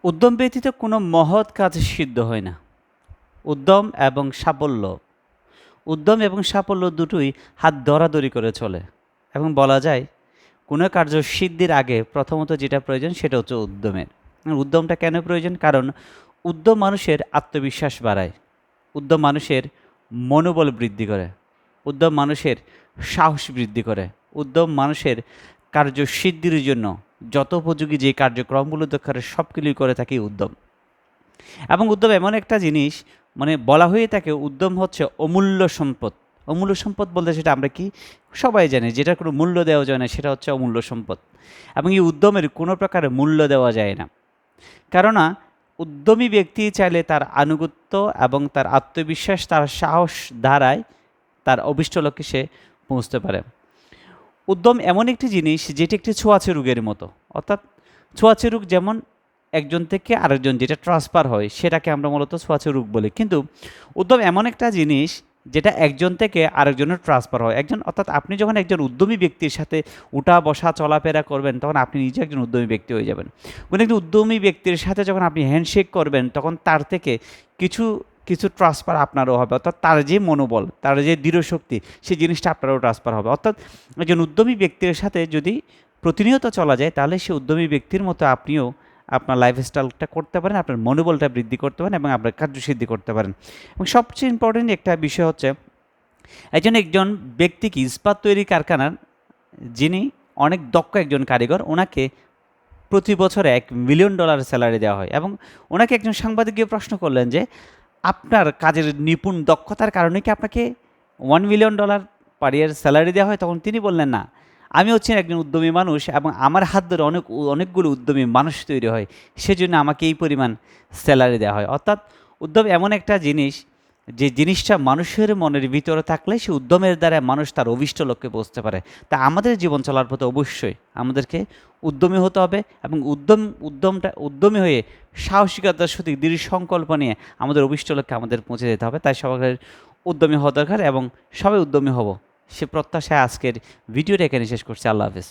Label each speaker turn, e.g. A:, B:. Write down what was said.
A: উদ্যম ব্যতীত কোনো মহৎ কাজ সিদ্ধ হয় না। উদ্যম এবং সাফল্য, উদ্যম এবং সাফল্য দুটোই হাত ধরাধরি করে চলে এবং বলা যায় কোনো কার্য সিদ্ধির আগে প্রথমত যেটা প্রয়োজন সেটা হচ্ছে উদ্যমের। উদ্যমটা কেন প্রয়োজন? কারণ উদ্যম মানুষের আত্মবিশ্বাস বাড়ায়, উদ্যম মানুষের মনোবল বৃদ্ধি করে, উদ্যম মানুষের সাহস বৃদ্ধি করে, উদ্যম মানুষের কার্যসিদ্ধির জন্য যত উপযোগী যে কার্যক্রমগুলো দরকার সবগুলোই করে থাকে উদ্যম। এবং উদ্যম এমন একটা জিনিস, মানে বলা হয়ে থাকে উদ্যম হচ্ছে অমূল্য সম্পদ। অমূল্য সম্পদ বলতে সেটা আমরা কি সবাই জানি, যেটা কোনো মূল্য দেওয়া যায় না সেটা হচ্ছে অমূল্য সম্পদ। এবং এই উদ্যমের কোনো প্রকার মূল্য দেওয়া যায় না, কেননা উদ্যমী ব্যক্তি চাইলে তার আনুগত্য এবং তার আত্মবিশ্বাস, তার সাহস দ্বারাই তার অভিষ্ট লক্ষ্যে সে পৌঁছতে পারে। উদ্যম এমন একটি জিনিস যেটি একটি ছোঁয়াচে রোগের মতো, অর্থাৎ ছোঁয়াচে রোগ যেমন একজন থেকে আরেকজন যেটা ট্রান্সফার হয় সেটাকে আমরা মূলত ছোঁয়াচে রোগ বলি, কিন্তু উদ্যম এমন একটা জিনিস যেটা একজন থেকে আরেকজনের ট্রান্সফার হয়। একজন, অর্থাৎ আপনি যখন একজন উদ্যমী ব্যক্তির সাথে উঠা বসা চলাফেরা করবেন তখন আপনি নিজে একজন উদ্যমী ব্যক্তি হয়ে যাবেন। কোনো একজন উদ্যমী ব্যক্তির সাথে যখন আপনি হ্যান্ডশেক করবেন তখন তার থেকে কিছু কিছু ট্রান্সফার আপনারও হবে, অর্থাৎ তার যে মনোবল, তার যে দৃঢ়শক্তি, সেই জিনিসটা আপনারও ট্রান্সফার হবে। অর্থাৎ একজন উদ্যমী ব্যক্তির সাথে যদি প্রতিনিয়ত চলা যায় তাহলে সেই উদ্যমী ব্যক্তির মতো আপনিও আপনার লাইফস্টাইলটা করতে পারেন, আপনার মনোবলটা বৃদ্ধি করতে পারেন এবং আপনার কার্যসিদ্ধি করতে পারেন। এবং সবচেয়ে ইম্পর্টেন্ট একটা বিষয় হচ্ছে একজন ব্যক্তিকে ইস্পাত তৈরি কারখানার যিনি অনেক দক্ষ একজন কারিগর, ওনাকে প্রতি বছর $1 মিলিয়ন স্যালারি দেওয়া হয়। এবং ওনাকে একজন সাংবাদিক গিয়ে প্রশ্ন করলেন যে আপনার কাজের নিপুণ দক্ষতার কারণে কি আপনাকে $1 মিলিয়ন পার ইয়ার স্যালারি দেওয়া হয়? তখন তিনি বললেন না, আমি হচ্ছি একজন উদ্যমী মানুষ এবং আমার হাত ধরে অনেকগুলো উদ্যমী মানুষ তৈরি হয়, সেজন্য আমাকে এই পরিমাণ স্যালারি দেওয়া হয়। অর্থাৎ উদ্যম এমন একটা জিনিস, যে জিনিসটা মানুষের মনের ভিতরে থাকলে সে উদ্যমের দ্বারা মানুষ তার অভিষ্ট লক্ষ্যে পৌঁছতে পারে। তা আমাদের জীবন চলার পথে অবশ্যই আমাদেরকে উদ্যমী হতে হবে এবং উদ্যমী হয়ে সাহসিকতার সাথে দৃঢ় সংকল্প নিয়ে আমাদের অভিষ্ট লক্ষ্যে আমাদের পৌঁছে যেতে হবে। তাই সবাই উদ্যমী হওয়া দরকার এবং সবাই উদ্যমী হব, সে প্রত্যাশায় আজকের ভিডিওটা এখানে শেষ করছি। আল্লাহ হাফেজ।